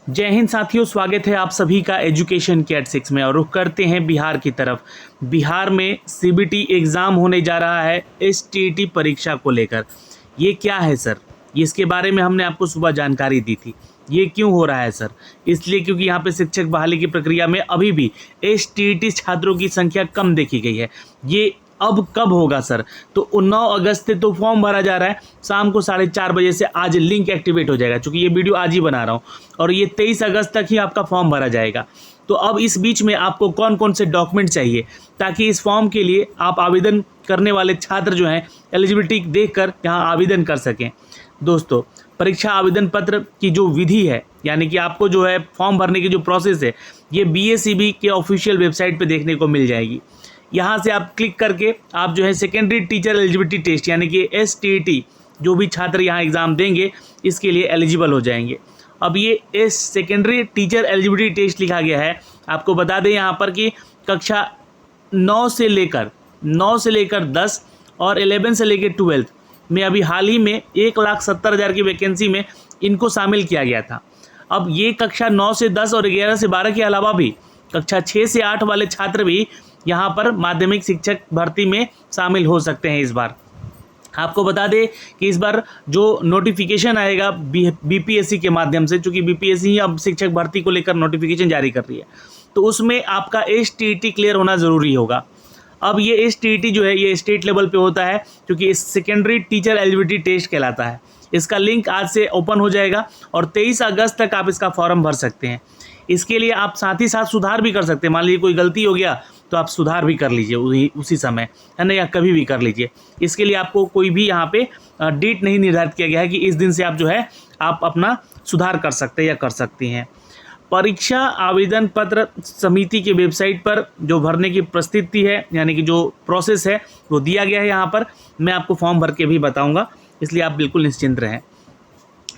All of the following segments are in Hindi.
जय हिंद साथियों, स्वागत है आप सभी का एजुकेशन के एट 6 में। और रुख करते हैं बिहार की तरफ। बिहार में सीबीटी एग्ज़ाम होने जा रहा है एसटीईटी परीक्षा को लेकर। ये क्या है सर? इसके बारे में हमने आपको सुबह जानकारी दी थी। ये क्यों हो रहा है सर? इसलिए क्योंकि यहाँ पे शिक्षक बहाली की प्रक्रिया में अभी भी एसटीईटी छात्रों की संख्या कम देखी गई है। ये अब कब होगा सर? तो 9 अगस्त से तो फॉर्म भरा जा रहा है। शाम को 4:30 बजे से आज लिंक एक्टिवेट हो जाएगा, क्योंकि ये वीडियो आज ही बना रहा हूँ और ये 23 अगस्त तक ही आपका फॉर्म भरा जाएगा। तो अब इस बीच में आपको कौन कौन से डॉक्यूमेंट चाहिए ताकि इस फॉर्म के लिए आप आवेदन करने वाले छात्र जो हैं एलिजिबिलिटी देखकर यहाँ आवेदन कर सकें। दोस्तों, परीक्षा आवेदन पत्र की जो विधि है, यानी कि आपको जो है फॉर्म भरने की जो प्रोसेस है, ये बीएसईबी के ऑफिशियल वेबसाइट पे देखने को मिल जाएगी। यहाँ से आप क्लिक करके आप जो है सेकेंडरी टीचर एलिजिबिलिटी टेस्ट यानी कि एसटीईटी जो भी छात्र यहाँ एग्ज़ाम देंगे इसके लिए एलिजिबल हो जाएंगे। अब ये सेकेंडरी टीचर एलिजिबिलिटी टेस्ट लिखा गया है। आपको बता दें यहाँ पर कि कक्षा 9 से लेकर 10 और 11 से लेकर 12 में अभी हाल ही में 1,70,000 की वैकेंसी में इनको शामिल किया गया था। अब ये कक्षा 9 से 10 और 11 से 12 के अलावा भी कक्षा 6 से 8 वाले छात्र भी यहाँ पर माध्यमिक शिक्षक भर्ती में शामिल हो सकते हैं। इस बार आपको बता दें कि इस बार जो नोटिफिकेशन आएगा बीपीएससी के माध्यम से, चूँकि बीपीएससी ही अब शिक्षक भर्ती को लेकर नोटिफिकेशन जारी कर रही है, तो उसमें आपका एसटीईटी क्लियर होना ज़रूरी होगा। अब ये एसटीईटी जो है ये स्टेट लेवल पे होता है, क्योंकि इस सेकेंडरी टीचर एलिजिबिलिटी टेस्ट कहलाता है। इसका लिंक आज से ओपन हो जाएगा और 23 अगस्त तक आप इसका फॉर्म भर सकते हैं। इसके लिए आप साथ ही साथ सुधार भी कर सकते हैं। मान लीजिए कोई गलती हो गया तो आप सुधार भी कर लीजिए उसी समय, है ना, या कभी भी कर लीजिए। इसके लिए आपको कोई भी यहाँ पे डेट नहीं निर्धारित किया गया है कि इस दिन से आप जो है आप अपना सुधार कर सकते हैं या कर सकती हैं। परीक्षा आवेदन पत्र समिति के वेबसाइट पर जो भरने की प्रस्थिति है, यानी कि जो प्रोसेस है, वो दिया गया है। यहाँ पर मैं आपको फॉर्म भर के भी बताऊँगा, इसलिए आप बिल्कुल निश्चिंत रहें।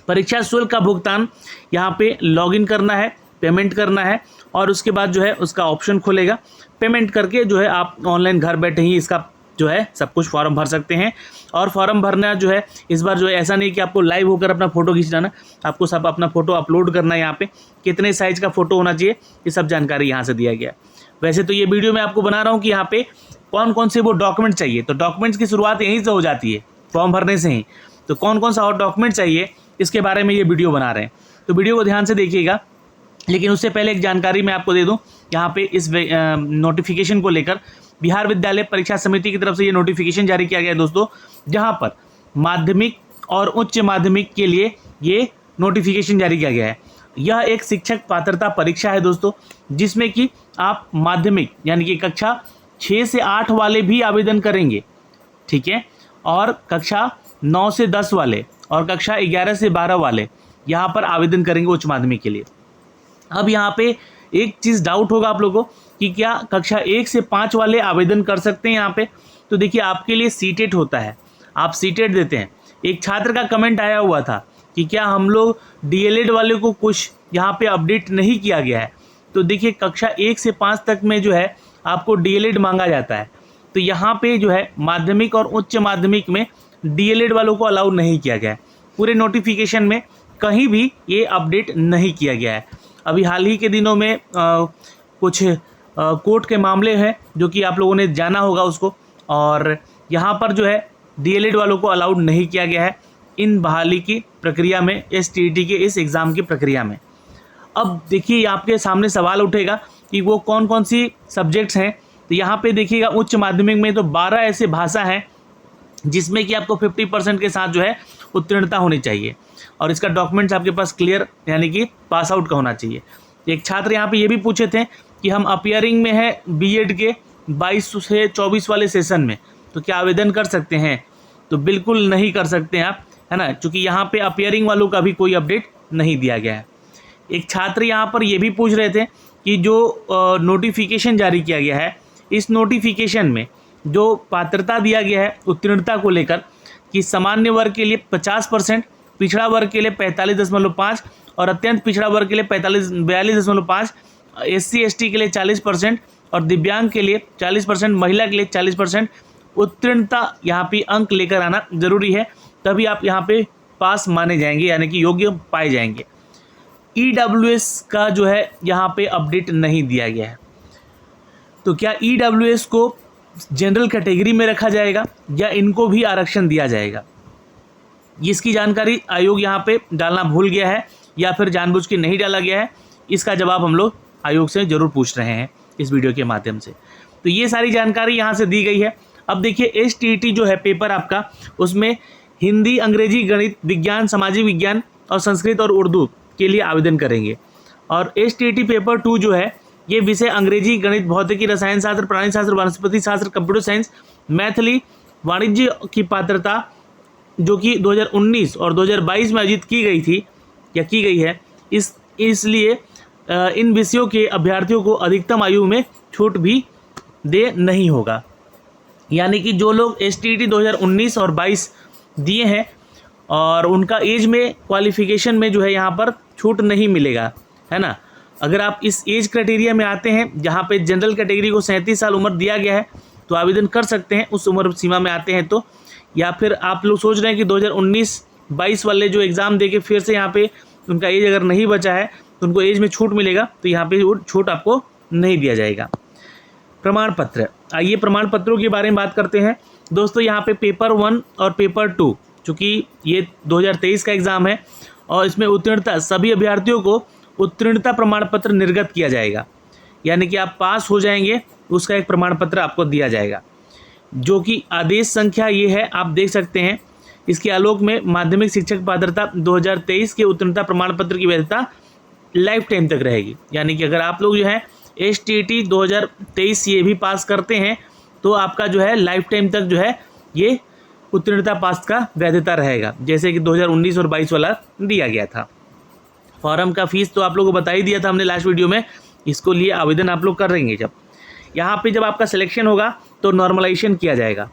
परीक्षा शुल्क का भुगतान यहाँ पे लॉगिन करना है, पेमेंट करना है और उसके बाद जो है उसका ऑप्शन खुलेगा। पेमेंट करके जो है आप ऑनलाइन घर बैठे ही इसका जो है सब कुछ फॉर्म भर सकते हैं। और फॉर्म भरना जो है इस बार जो है ऐसा नहीं कि आपको लाइव होकर अपना फ़ोटो खींचना, आपको सब अपना फ़ोटो अपलोड करना है। यहाँ पे कितने साइज़ का फ़ोटो होना चाहिए ये सब जानकारी यहाँ से दिया गया है। वैसे तो ये वीडियो मैं आपको बना रहा हूँ कि यहाँ पे कौन कौन से वो डॉक्यूमेंट चाहिए, तो डॉक्यूमेंट्स की शुरुआत यहीं से हो जाती है, फॉर्म भरने से ही। तो कौन कौन सा और डॉक्यूमेंट चाहिए इसके बारे में ये वीडियो बना रहे हैं, तो वीडियो को ध्यान से देखिएगा। लेकिन उससे पहले एक जानकारी मैं आपको दे दूं, यहाँ पे इस नोटिफिकेशन को लेकर बिहार विद्यालय परीक्षा समिति की तरफ से ये नोटिफिकेशन जारी किया गया है दोस्तों, जहाँ पर माध्यमिक और उच्च माध्यमिक के लिए ये नोटिफिकेशन जारी किया गया है। यह एक शिक्षक पात्रता परीक्षा है दोस्तों, जिसमें कि आप माध्यमिक यानी कि कक्षा 6 से 8 वाले भी आवेदन करेंगे, ठीक है, और कक्षा 9 से 10 वाले और कक्षा 11 से 12 वाले यहाँ पर आवेदन करेंगे उच्च माध्यमिक के लिए। अब यहाँ पे एक चीज़ डाउट होगा आप लोगों को कि क्या कक्षा 1 से 5 वाले आवेदन कर सकते हैं यहाँ पे? तो देखिए, आपके लिए सीटेट होता है, आप सीटेट देते हैं। एक छात्र का कमेंट आया हुआ था कि क्या हम लोग डीएलएड वाले को कुछ यहाँ पे अपडेट नहीं किया गया है। तो देखिए, कक्षा 1 से 5 तक में जो है आपको डीएलएड मांगा जाता है। तो यहाँ पे जो है माध्यमिक और उच्च माध्यमिक में डीएलएड वालों को अलाउ नहीं किया गया है। पूरे नोटिफिकेशन में कहीं भी ये अपडेट नहीं किया गया है। अभी हाल ही के दिनों में कुछ कोर्ट के मामले हैं जो कि आप लोगों ने जाना होगा उसको, और यहाँ पर जो है डीएलएड वालों को अलाउड नहीं किया गया है इन बहाली की प्रक्रिया में, एसटीईटी के इस एग्ज़ाम की प्रक्रिया में। अब देखिए, आपके सामने सवाल उठेगा कि वो कौन कौन सी सब्जेक्ट्स हैं। तो यहाँ पे देखिएगा, उच्च माध्यमिक में तो 12 ऐसे भाषा हैं जिसमें कि आपको 50% के साथ जो है उत्तीर्णता होनी चाहिए, और इसका डॉक्यूमेंट्स आपके पास क्लियर यानी कि पास आउट का होना चाहिए। एक छात्र यहाँ पे ये भी पूछे थे कि हम अपियरिंग में है बीएड के 22 से 24 वाले सेशन में, तो क्या आवेदन कर सकते हैं? तो बिल्कुल नहीं कर सकते हैं आप, है ना, क्योंकि यहाँ पे अपियरिंग वालों का भी कोई अपडेट नहीं दिया गया है। एक छात्र यहाँ पर ये भी पूछ रहे थे कि जो नोटिफिकेशन जारी किया गया है, इस नोटिफिकेशन में जो पात्रता दिया गया है उत्तीर्णता को लेकर कि सामान्य वर्ग के लिए 50%, पिछड़ा वर्ग के लिए 45.5 और अत्यंत पिछड़ा वर्ग के लिए 42.5, एससी एसटी के लिए 40% और दिव्यांग के लिए 40%, महिला के लिए 40% उत्तीर्णता यहाँ पे अंक लेकर आना जरूरी है, तभी आप यहाँ पे पास माने जाएंगे यानी कि योग्य पाए जाएंगे। EWS का जो है यहाँ पे अपडेट नहीं दिया गया है। तो क्या EWS को जनरल कैटेगरी में रखा जाएगा या इनको भी आरक्षण दिया जाएगा, इसकी जानकारी आयोग यहाँ पे डालना भूल गया है या फिर जानबूझ के नहीं डाला गया है, इसका जवाब हम लोग आयोग से ज़रूर पूछ रहे हैं इस वीडियो के माध्यम से। तो ये सारी जानकारी यहाँ से दी गई है। अब देखिए STET जो है पेपर आपका, उसमें हिंदी, अंग्रेजी, गणित, विज्ञान, सामाजिक विज्ञान और संस्कृत और उर्दू के लिए आवेदन करेंगे। और STET पेपर 2 जो है ये विषय अंग्रेजी, गणित, भौतिकी, रसायन शास्त्र, प्राणी शास्त्र, वनस्पति शास्त्र, कंप्यूटर साइंस, मैथिली, वाणिज्य की पात्रता जो कि 2019 और 2022 में आयोजित की गई थी या की गई है, इसलिए इन विषयों के अभ्यर्थियों को अधिकतम आयु में छूट भी दे नहीं होगा। यानी कि जो लोग STET 2019 और 22 दिए हैं और उनका एज में क्वालिफिकेशन में जो है यहाँ पर छूट नहीं मिलेगा, है ना। अगर आप इस एज क्राइटेरिया में आते हैं जहाँ पे जनरल कैटेगरी को 37 साल उम्र दिया गया है तो आवेदन कर सकते हैं, उस उम्र सीमा में आते हैं तो। या फिर आप लोग सोच रहे हैं कि 2019-22 वाले जो एग्ज़ाम दे के फिर से यहाँ पे उनका एज अगर नहीं बचा है तो उनको एज में छूट मिलेगा, तो यहाँ पे छूट आपको नहीं दिया जाएगा। प्रमाण पत्र, आइए प्रमाण पत्रों के बारे में बात करते हैं दोस्तों। यहाँ पे पेपर 1 और पेपर 2, चूँकि ये 2023 का एग्ज़ाम है और इसमें उत्तीर्णता, सभी अभ्यर्थियों को उत्तीर्णता प्रमाण पत्र निर्गत किया जाएगा। यानी कि आप पास हो जाएंगे उसका एक प्रमाण पत्र आपको दिया जाएगा, जो कि आदेश संख्या ये है, आप देख सकते हैं। इसके आलोक में माध्यमिक शिक्षक पात्रता 2023 के उत्तीर्णता प्रमाण पत्र की वैधता लाइफ टाइम तक रहेगी। यानी कि अगर आप लोग जो है STET 2023 ये भी पास करते हैं तो आपका जो है लाइफ टाइम तक जो है ये उत्तीर्णता पास का वैधता रहेगा, जैसे कि 2019 और 22 वाला दिया गया था। फॉर्म का फीस तो आप लोगों को बता ही दिया था हमने लास्ट वीडियो में, इसको लिए आवेदन आप लोग करेंगे। जब यहाँ पे जब आपका सिलेक्शन होगा तो नॉर्मलाइजेशन किया जाएगा।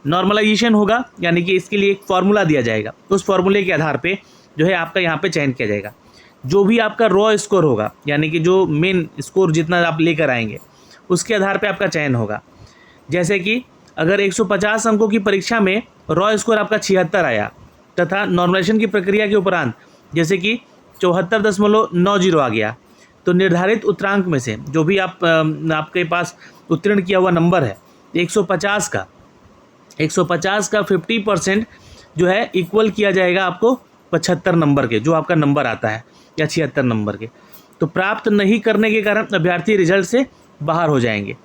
नॉर्मलाइजेशन होगा यानी कि इसके लिए एक फार्मूला दिया जाएगा, उस फार्मूले के आधार पे जो है आपका यहाँ पे चयन किया जाएगा। जो भी आपका रॉ स्कोर होगा, यानी कि जो मेन स्कोर जितना आप लेकर आएंगे उसके आधार पे आपका चयन होगा। जैसे कि अगर 150 अंकों की परीक्षा में रॉ स्कोर आपका 76 आया तथा नॉर्मलाइजेशन की प्रक्रिया के उपरांत जैसे कि 74.90 आ गया, तो निर्धारित उत्तरांक में से जो भी आपके पास उत्तीर्ण किया हुआ नंबर है 150 का 50% जो है इक्वल किया जाएगा आपको 75 नंबर के, जो आपका नंबर आता है, या 76 नंबर के। तो प्राप्त नहीं करने के कारण अभ्यर्थी रिजल्ट से बाहर हो जाएंगे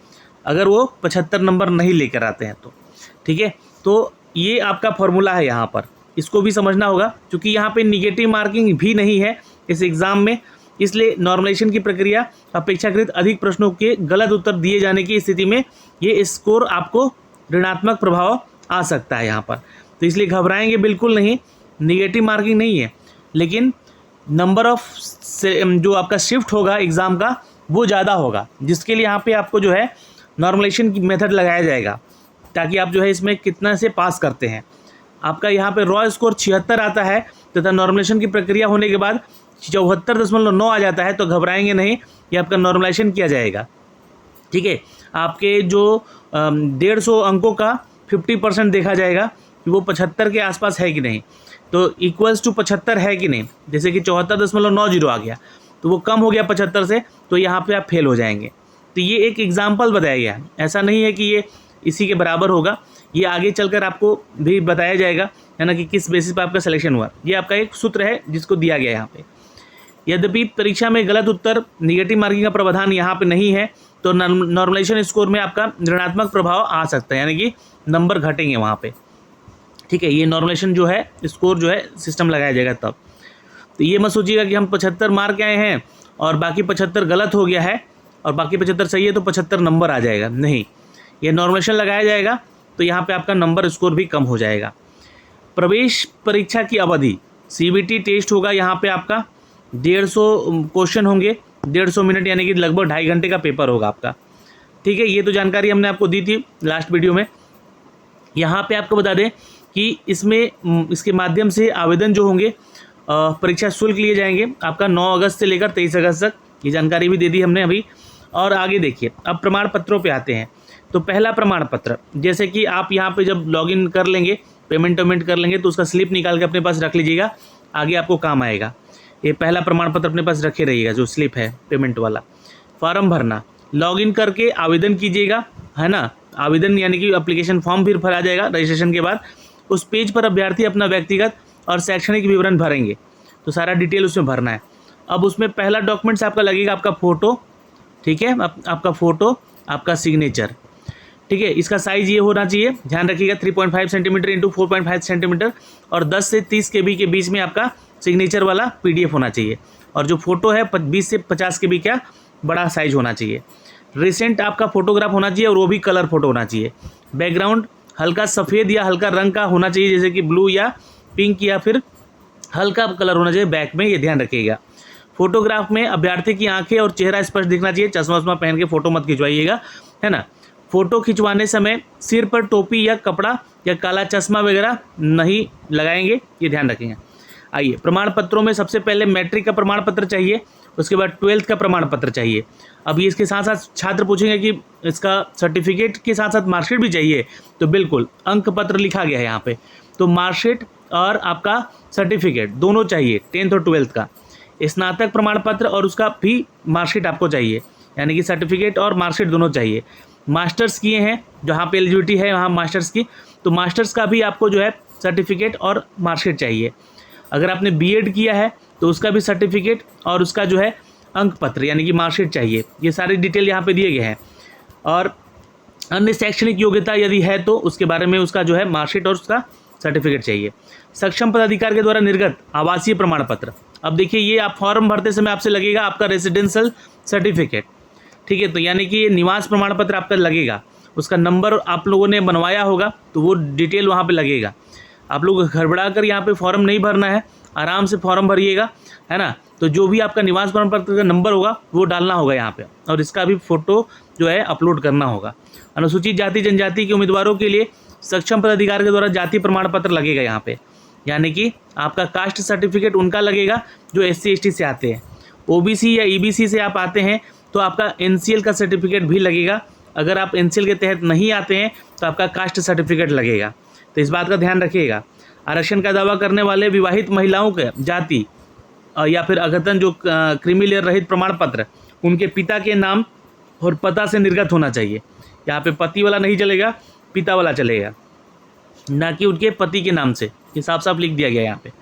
अगर वो 75 नंबर नहीं लेकर आते हैं तो, ठीक है। तो ये आपका फॉर्मूला है यहाँ पर, इसको भी समझना होगा। क्योंकि यहाँ पे निगेटिव मार्किंग भी नहीं है इस एग्ज़ाम में, इसलिए नॉर्मलाइजेशन की प्रक्रिया अपेक्षाकृत अधिक प्रश्नों के गलत उत्तर दिए जाने की स्थिति में ये स्कोर आपको ऋणात्मक प्रभाव आ सकता है यहाँ पर। तो इसलिए घबराएंगे बिल्कुल नहीं, निगेटिव मार्किंग नहीं है, लेकिन नंबर ऑफ जो आपका शिफ्ट होगा एग्ज़ाम का वो ज़्यादा होगा, जिसके लिए यहाँ पे आपको जो है नॉर्मलाइजेशन की मेथड लगाया जाएगा, ताकि आप जो है इसमें कितना से पास करते हैं। आपका यहाँ पे रॉ स्कोर 76 आता है तथा नॉर्मलाइजेशन की प्रक्रिया होने के बाद 74.9 आ जाता है, तो घबराएंगे नहीं, ये आपका नॉर्मलाइजेशन किया जाएगा, ठीक है। आपके जो 150 अंकों का 50% देखा जाएगा कि वो 75 के आसपास है कि नहीं, तो इक्वल्स टू 75 है कि नहीं। जैसे कि 74.90 आ गया तो वो कम हो गया 75 से, तो यहाँ पे आप फेल हो जाएंगे। तो ये एक एग्जाम्पल बताया गया है, ऐसा नहीं है कि ये इसी के बराबर होगा, ये आगे चलकर आपको भी बताया जाएगा, है ना, कि किस बेसिस पर आपका सिलेक्शन हुआ। ये आपका एक सूत्र है जिसको दिया गया है यहाँ पे। यद्यपि परीक्षा में गलत उत्तर निगेटिव मार्किंग का प्रावधान यहाँ पे नहीं है, तो नॉर्मलाइजेशन स्कोर में आपका ऋणात्मक प्रभाव आ सकता है, यानी कि नंबर घटेंगे वहाँ पे, ठीक है। ये नॉर्मलाइजेशन जो है स्कोर जो है सिस्टम लगाया जाएगा तब। तो ये मत सोचिएगा कि हम 75 मार्क आए हैं और बाकी 75 गलत हो गया है और बाकी 75 सही है तो 75 नंबर आ जाएगा, नहीं, ये नॉर्मलाइजेशन लगाया जाएगा तो यहाँ पे आपका नंबर स्कोर भी कम हो जाएगा। प्रवेश परीक्षा की अवधि CBT टेस्ट होगा, यहाँ पे आपका 150 क्वेश्चन होंगे, 150 मिनट, यानी कि लगभग 2.5 घंटे का पेपर होगा आपका, ठीक है। ये तो जानकारी हमने आपको दी थी लास्ट वीडियो में। यहाँ पे आपको बता दें कि इसके माध्यम से आवेदन जो होंगे परीक्षा शुल्क लिए जाएंगे आपका 9 अगस्त से लेकर 23 अगस्त तक, ये जानकारी भी दे दी हमने अभी। और आगे देखिए, अब प्रमाण पत्रों पे आते हैं। तो पहला प्रमाण पत्र, जैसे कि आप यहाँ पे जब लॉगिन कर लेंगे, पेमेंट कर लेंगे, तो उसका स्लिप निकाल के अपने पास रख लीजिएगा, आगे आपको काम आएगा। ये पहला प्रमाण पत्र अपने पास रखे रहिएगा, जो स्लिप है पेमेंट वाला। फॉर्म भरना, लॉगिन करके आवेदन कीजिएगा, है ना। आवेदन यानी कि एप्लीकेशन फॉर्म फिर भरा जाएगा रजिस्ट्रेशन के बाद। उस पेज पर अभ्यर्थी अपना व्यक्तिगत और शैक्षणिक विवरण भरेंगे, तो सारा डिटेल उसमें भरना है। अब उसमें पहला डॉक्यूमेंट्स आपका लगेगा आपका फ़ोटो, ठीक है, आपका फ़ोटो, आपका सिग्नेचर, ठीक है। इसका साइज़ ये होना चाहिए, ध्यान रखिएगा, 3.5 सेंटीमीटर इंटू 4.5 सेंटीमीटर, और 10 से 30 KB के बीच में आपका सिग्नेचर वाला PDF होना चाहिए। और जो फोटो है 20 से 50 KB का बड़ा साइज होना चाहिए। रिसेंट आपका फोटोग्राफ होना चाहिए और वो भी कलर फोटो होना चाहिए। बैकग्राउंड हल्का सफ़ेद या हल्का रंग का होना चाहिए, जैसे कि ब्लू या पिंक या फिर हल्का कलर होना चाहिए बैक में, ये ध्यान रखिएगा। फोटोग्राफ में अभ्यर्थी की आंखें और चेहरा स्पष्ट दिखना चाहिए, चश्मा वश्मा पहन के फ़ोटो मत खिंचवाइएगा, है ना। फ़ोटो खिंचवाने समय सिर पर टोपी या कपड़ा या काला चश्मा वगैरह नहीं लगाएंगे, ये ध्यान रखेंगे। आइए, प्रमाण पत्रों में सबसे पहले मैट्रिक का प्रमाण पत्र चाहिए, उसके बाद 12th का प्रमाण पत्र चाहिए। अब ये इसके साथ साथ छात्र पूछेंगे कि इसका सर्टिफिकेट के साथ साथ मार्कशीट भी चाहिए, तो बिल्कुल अंक पत्र लिखा गया है यहाँ पे, तो मार्कशीट और आपका सर्टिफिकेट दोनों चाहिए, 10th और 12th का। स्नातक प्रमाण पत्र और उसका भी मार्कशीट आपको चाहिए, यानी कि सर्टिफिकेट और मार्कशीट दोनों चाहिए। मास्टर्स किए हैं, जहाँ पे एलिजिबिलिटी है वहाँ मास्टर्स की, तो मास्टर्स का भी आपको जो है सर्टिफिकेट और मार्कशीट चाहिए। अगर आपने B.Ed किया है तो उसका भी सर्टिफिकेट और उसका जो है अंक पत्र यानी कि मार्कशीट चाहिए। ये सारी डिटेल यहाँ पे दिए गए हैं। और अन्य शैक्षणिक योग्यता यदि है तो उसके बारे में उसका जो है मार्कशीट और उसका सर्टिफिकेट चाहिए। सक्षम पदाधिकारी के द्वारा निर्गत आवासीय प्रमाण पत्र, अब देखिए ये आप फॉर्म भरते समय आपसे लगेगा आपका रेजिडेंशियल सर्टिफिकेट, ठीक है, तो यानी कि ये निवास प्रमाण पत्र आपका लगेगा, उसका नंबर आप लोगों ने बनवाया होगा तो वो डिटेल वहाँ पे लगेगा। आप लोग घबरा कर यहाँ पे फॉर्म नहीं भरना है, आराम से फॉर्म भरिएगा, है ना। तो जो भी आपका निवास प्रमाण पत्र का नंबर होगा वो डालना होगा यहाँ पे, और इसका भी फ़ोटो जो है अपलोड करना होगा। अनुसूचित जाति जनजाति के उम्मीदवारों के लिए सक्षम पदाधिकारी के द्वारा जाति प्रमाण पत्र लगेगा यहाँ पे, यानी कि आपका कास्ट सर्टिफिकेट उनका लगेगा जो SC ST से आते हैं। OBC या EBC से आप आते हैं तो आपका NCL का सर्टिफिकेट भी लगेगा। अगर आप NCL के तहत नहीं आते हैं तो आपका कास्ट सर्टिफिकेट लगेगा, तो इस बात का ध्यान रखिएगा। आरक्षण का दावा करने वाले विवाहित महिलाओं के जाति या फिर अद्यतन जो क्रीमी लेयर रहित प्रमाण पत्र उनके पिता के नाम और पता से निर्गत होना चाहिए। यहाँ पे पति वाला नहीं चलेगा, पिता वाला चलेगा, ना कि उनके पति के नाम से, ये साफ साफ लिख दिया गया यहाँ पे।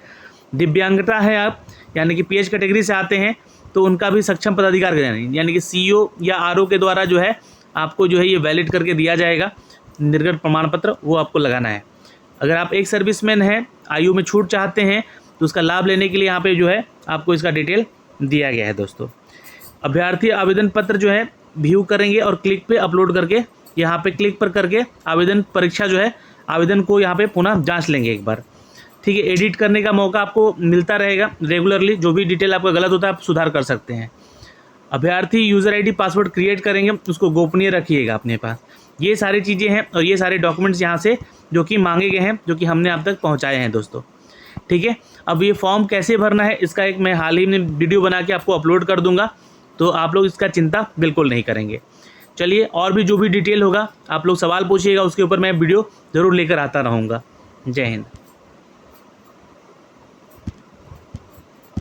दिव्यांगता है आप, यानी कि PH कैटेगरी से आते हैं तो उनका भी सक्षम पदाधिकारी यानी कि CO या RO के द्वारा जो है आपको जो है ये वैलिड करके दिया जाएगा निर्गत प्रमाण पत्र, वो आपको लगाना है। अगर आप एक सर्विसमैन हैं, आयु में छूट चाहते हैं, तो उसका लाभ लेने के लिए यहाँ पे जो है आपको इसका डिटेल दिया गया है दोस्तों। अभ्यर्थी आवेदन पत्र जो है व्यू करेंगे और क्लिक पे अपलोड करके यहाँ पे क्लिक पर करके आवेदन परीक्षा जो है आवेदन को यहाँ पे पुनः जांच लेंगे एक बार, ठीक है। एडिट करने का मौका आपको मिलता रहेगा रेगुलरली, जो भी डिटेल आपका गलत होता है आप सुधार कर सकते हैं। अभ्यर्थी यूज़र ID पासवर्ड क्रिएट करेंगे, उसको गोपनीय रखिएगा अपने पास। ये सारी चीज़ें हैं और ये सारे डॉक्यूमेंट्स यहाँ से जो कि मांगे गए हैं, जो कि हमने आप तक पहुँचाए हैं दोस्तों, ठीक है। अब ये फॉर्म कैसे भरना है इसका एक मैं हाल ही में वीडियो बना के आपको अपलोड कर दूंगा, तो आप लोग इसका चिंता बिल्कुल नहीं करेंगे। चलिए, और भी जो भी डिटेल होगा आप लोग सवाल पूछिएगा, उसके ऊपर मैं वीडियो ज़रूर लेकर आता रहूँगा। जय हिंद।